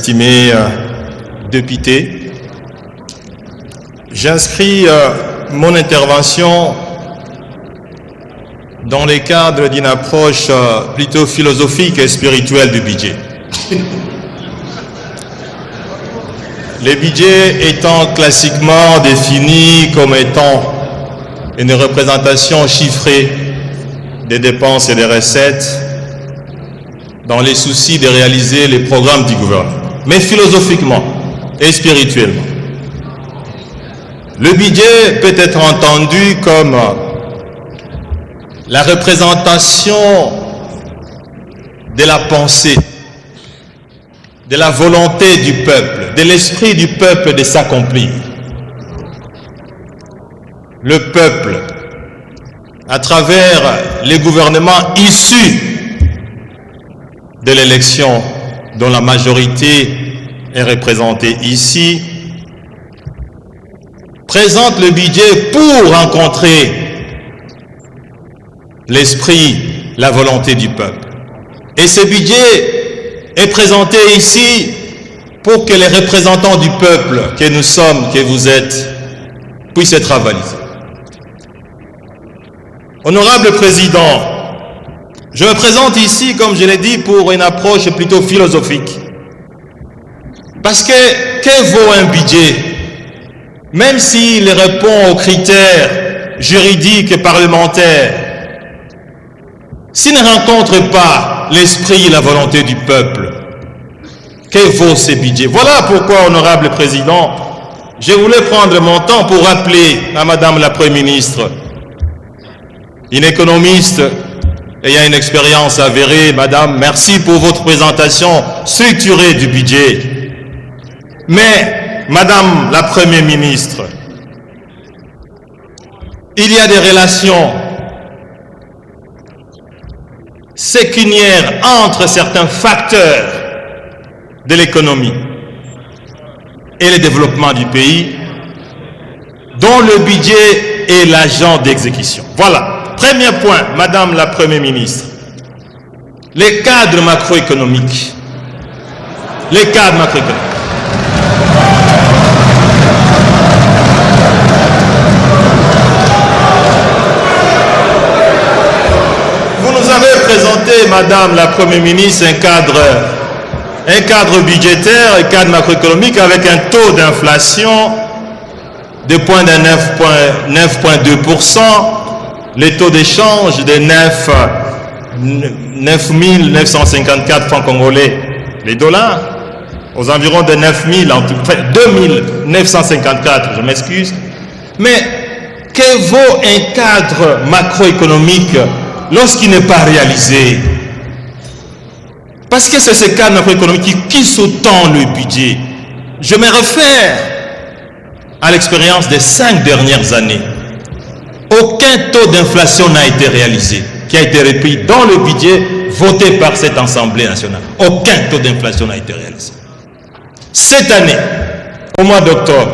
estimés députés, j'inscris mon intervention dans les cadres d'une approche plutôt philosophique et spirituelle du budget. Les budgets étant classiquement définis comme étant une représentation chiffrée des dépenses et des recettes dans les soucis de réaliser les programmes du gouvernement, mais philosophiquement et spirituellement. Le budget peut être entendu comme la représentation de la pensée, de la volonté du peuple, de l'esprit du peuple de s'accomplir. Le peuple, à travers les gouvernements issus de l'élection dont la majorité est représentée ici, présente le budget pour rencontrer l'esprit, la volonté du peuple. Et ce budget est présenté ici pour que les représentants du peuple que nous sommes, que vous êtes, puissent être avalisés. Honorable Président, je me présente ici, comme je l'ai dit, pour une approche plutôt philosophique. Parce que vaut un budget? Même s'il répond aux critères juridiques et parlementaires, s'il ne rencontre pas l'esprit et la volonté du peuple, que vaut ce budget? Voilà pourquoi, honorable Président, je voulais prendre mon temps pour rappeler à Madame la Première ministre, une économiste ayant une expérience avérée. Madame, merci pour votre présentation structurée du budget. Mais, Madame la Première ministre, il y a des relations sécuniaires entre certains facteurs de l'économie et le développement du pays, dont le budget est l'agent d'exécution. Voilà. Premier point, Madame la Première ministre, les cadres macroéconomiques. Les cadres macroéconomiques. Vous nous avez présenté, Madame la Première ministre, un cadre budgétaire, un cadre macroéconomique avec un taux d'inflation de 9,2%, les taux d'échange de 9 954 francs congolais, les dollars, aux environs de 9 000, en tout cas 2 954, je m'excuse. Mais que vaut un cadre macroéconomique lorsqu'il n'est pas réalisé? Parce que c'est ce cadre macroéconomique qui sous-tend le budget. Je me réfère à l'expérience des 5 dernières années. Aucun taux d'inflation n'a été réalisé, qui a été repris dans le budget voté par cette Assemblée nationale. Aucun taux d'inflation n'a été réalisé. Cette année, au mois d'octobre,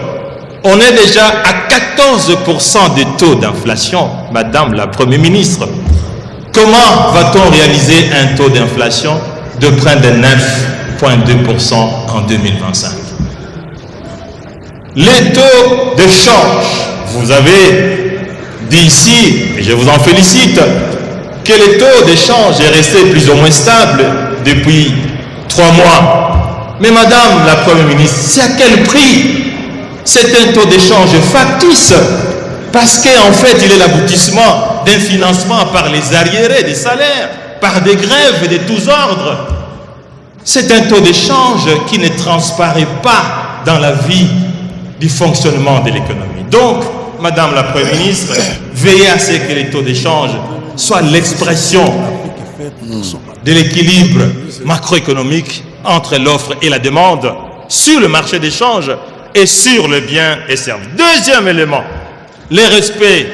on est déjà à 14% de taux d'inflation, Madame la Première ministre. Comment va-t-on réaliser un taux d'inflation de près de 9,2% en 2025? Les taux de change, vous avez dit ici, et je vous en félicite, que le taux d'échange est resté plus ou moins stable depuis 3 mois. Mais Madame la Première ministre, c'est à quel prix? C'est un taux d'échange factice, parce qu'en fait, il est l'aboutissement d'un financement par les arriérés des salaires, par des grèves de tous ordres. C'est un taux d'échange qui ne transparaît pas dans la vie du fonctionnement de l'économie. Donc, Madame la Première ministre, veillez à ce que les taux d'échange soient l'expression de l'équilibre macroéconomique entre l'offre et la demande sur le marché d'échange et sur le bien et service. Deuxième élément, le respect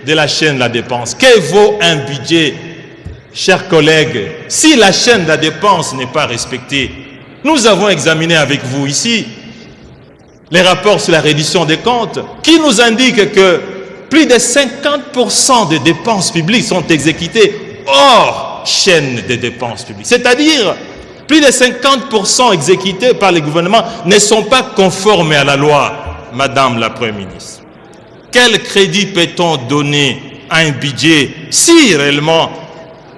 de la chaîne de la dépense. Que vaut un budget, chers collègues, si la chaîne de la dépense n'est pas respectée? Nous avons examiné avec vous ici les rapports sur la reddition des comptes qui nous indiquent que plus de 50% des dépenses publiques sont exécutées hors chaîne des dépenses publiques. C'est-à-dire plus de 50% exécutés par les gouvernements ne sont pas conformes à la loi, Madame la Première ministre. Quel crédit peut-on donner à un budget si réellement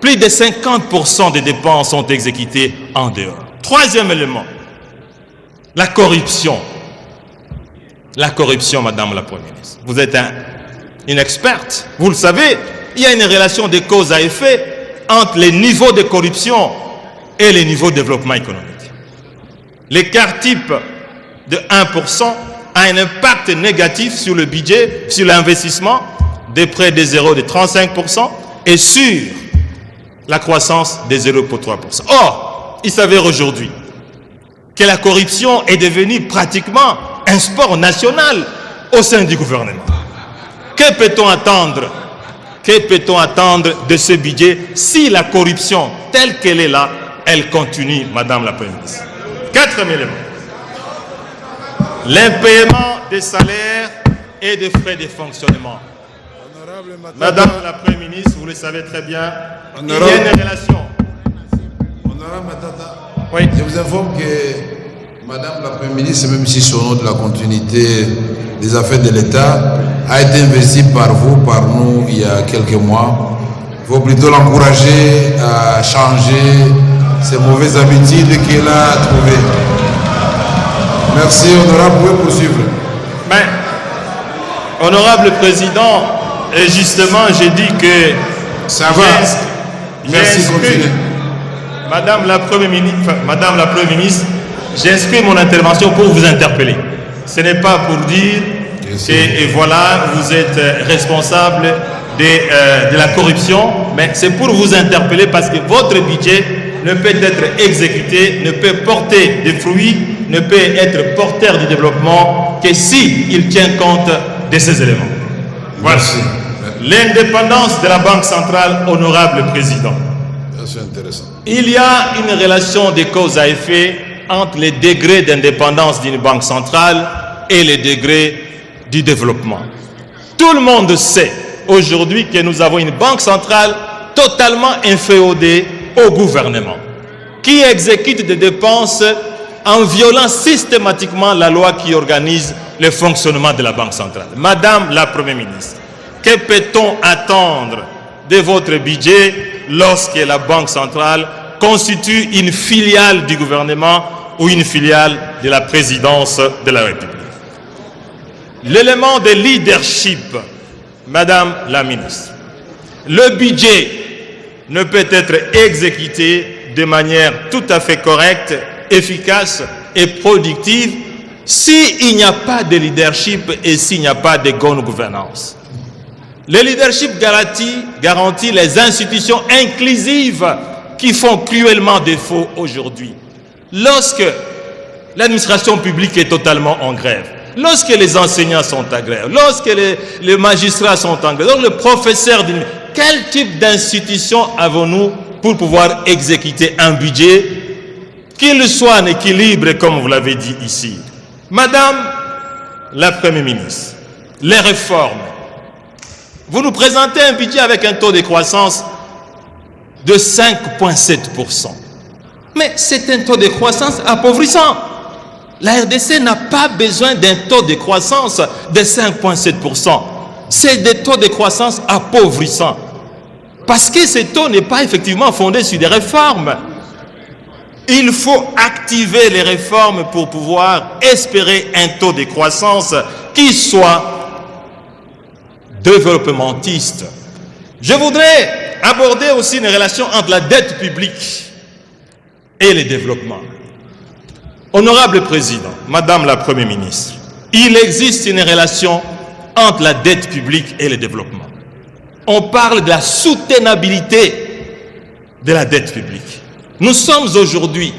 plus de 50% des dépenses sont exécutées en dehors? Troisième élément, la corruption. La corruption, Madame la Première ministre. Vous êtes une experte, vous le savez, il y a une relation de cause à effet entre les niveaux de corruption et les niveaux de développement économique. L'écart type de 1% a un impact négatif sur le budget, sur l'investissement, de près de 0,35% et sur la croissance de 0,3%. Or, il s'avère aujourd'hui que la corruption est devenue pratiquement un sport national au sein du gouvernement. Que peut-on attendre? Que peut-on attendre de ce budget si la corruption telle qu'elle est là, elle continue, Madame la Première ministre? Quatrième élément, l'impaiement des salaires et des frais de fonctionnement. Madame la Première ministre, vous le savez très bien, il y a une relation. Honorable Matata, oui. Je vous informe que Madame la Première ministre, même si son nom de la continuité des affaires de l'État a été investi par vous, par nous, il y a quelques mois, il faut plutôt l'encourager à changer ces mauvaises habitudes qu'il a trouvées. Merci, honorable, vous pouvez poursuivre. Mais, honorable président, et justement, j'ai dit que... Ça va. Merci, continuez. Madame la Première ministre, j'inscris mon intervention pour vous interpeller. Ce n'est pas pour dire que, et voilà, vous êtes responsable de la corruption, mais c'est pour vous interpeller parce que votre budget ne peut être exécuté, ne peut porter des fruits, ne peut être porteur du développement que si il tient compte de ces éléments. Voilà. L'indépendance de la Banque centrale, honorable président. C'est intéressant. Il y a une relation de cause à effet entre les degrés d'indépendance d'une banque centrale et les degrés du développement. Tout le monde sait aujourd'hui que nous avons une banque centrale totalement inféodée au gouvernement, qui exécute des dépenses en violant systématiquement la loi qui organise le fonctionnement de la Banque centrale. Madame la Première ministre, que peut-on attendre de votre budget lorsque la Banque centrale constitue une filiale du gouvernement ou une filiale de la présidence de la République? L'élément de leadership, Madame la ministre, le budget ne peut être exécuté de manière tout à fait correcte, efficace et productive s'il n'y a pas de leadership et s'il n'y a pas de bonne gouvernance. Le leadership garantit les institutions inclusives qui font cruellement défaut aujourd'hui. Lorsque l'administration publique est totalement en grève, lorsque les enseignants sont en grève, lorsque les magistrats sont en grève, lorsque le professeur... Quel type d'institution avons-nous pour pouvoir exécuter un budget qu'il soit en équilibre, comme vous l'avez dit ici? Madame la Première ministre, les réformes. Vous nous présentez un budget avec un taux de croissance de 5,7%. Mais c'est un taux de croissance appauvrissant. La RDC n'a pas besoin d'un taux de croissance de 5,7%. C'est des taux de croissance appauvrissants. Parce que ce taux n'est pas effectivement fondé sur des réformes. Il faut activer les réformes pour pouvoir espérer un taux de croissance qui soit développementiste. Je voudrais aborder aussi une relation entre la dette publique et le développement. Honorable Président, Madame la Première ministre, il existe une relation entre la dette publique et le développement. On parle de la soutenabilité de la dette publique. Nous sommes aujourd'hui,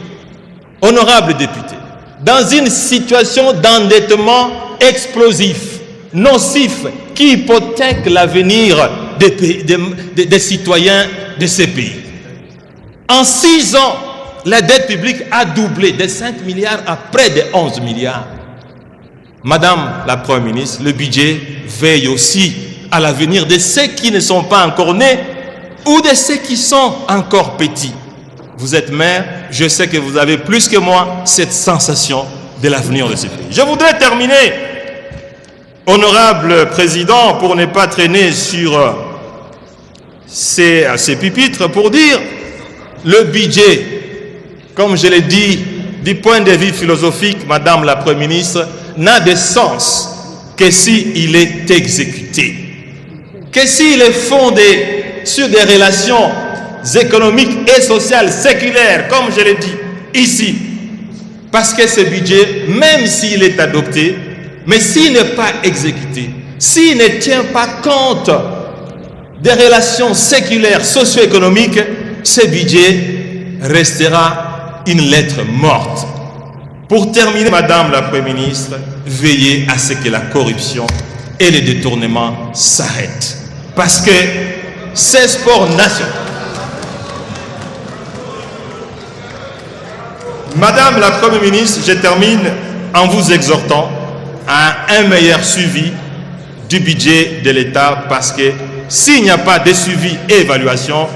honorables députés, dans une situation d'endettement explosif, nocif, qui hypothèque l'avenir des citoyens de ces pays. En 6 ans, la dette publique a doublé de 5 milliards à près de 11 milliards. Madame la Première ministre, le budget veille aussi à l'avenir de ceux qui ne sont pas encore nés ou de ceux qui sont encore petits. vous êtes maire, je sais que vous avez plus que moi cette sensation de l'avenir de ce pays. Je voudrais terminer, honorable président, pour ne pas traîner sur ces pupitres, pour dire le budget, comme je l'ai dit, du point de vue philosophique, Madame la Première ministre, n'a de sens que s'il est exécuté, que s'il est fondé sur des relations économiques et sociales séculaires, comme je l'ai dit ici. Parce que ce budget, même s'il est adopté, mais s'il n'est pas exécuté, s'il ne tient pas compte des relations séculaires, socio-économiques, ce budget restera une lettre morte. Pour terminer, Madame la Première ministre, veillez à ce que la corruption et les détournements s'arrêtent. Parce que ces sports nationaux. Madame la Première ministre, je termine en vous exhortant à un meilleur suivi du budget de l'État, parce que s'il n'y a pas de suivi et évaluation,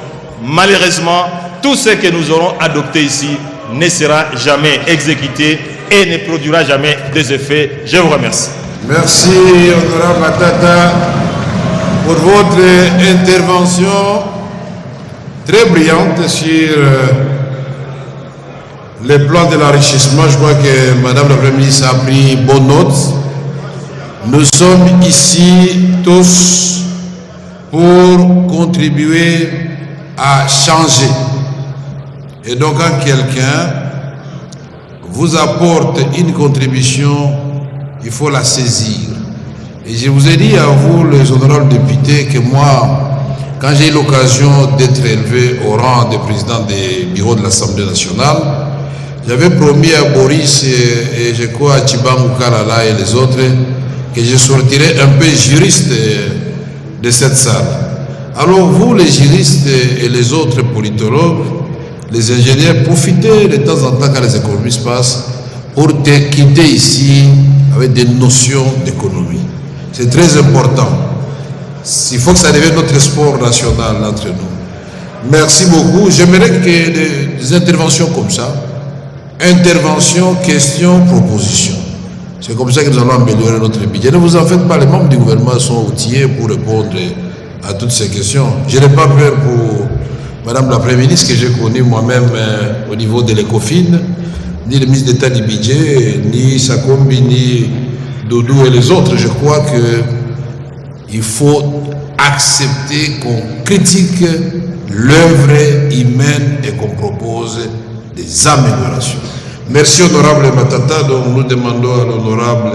malheureusement, tout ce que nous aurons adopté ici ne sera jamais exécuté et ne produira jamais des effets. Je vous remercie. Merci, honorable Matata, pour votre intervention très brillante sur les plans de l'enrichissement. Je crois que Madame la Première ministre a pris bonne note. Nous sommes ici tous pour contribuer à changer. Et donc quand quelqu'un vous apporte une contribution, il faut la saisir. Et je vous ai dit à vous, les honorables députés, que moi, quand j'ai eu l'occasion d'être élevé au rang de président des bureaux de l'Assemblée nationale, j'avais promis à Boris et je crois à Tchibangu Kalala et les autres que je sortirais un peu juriste de cette salle. Alors vous, les juristes et les autres politologues, les ingénieurs, profitez de temps en temps quand les économistes passent pour quitter ici avec des notions d'économie. C'est très important. Il faut que ça devienne notre sport national entre nous. Merci beaucoup. J'aimerais que des interventions comme ça, intervention, question, proposition. C'est comme ça que nous allons améliorer notre budget. Ne vous en faites pas, les membres du gouvernement sont outillés pour répondre à toutes ces questions. Je n'ai pas peur pour Madame la Première ministre, que j'ai connue moi-même au niveau de l'ECOFIN, ni le ministre d'État du budget, ni Sakombi, ni Doudou et les autres. Je crois qu'il faut accepter qu'on critique l'œuvre humaine et qu'on propose des améliorations. Merci honorable Matata, donc nous demandons à l'honorable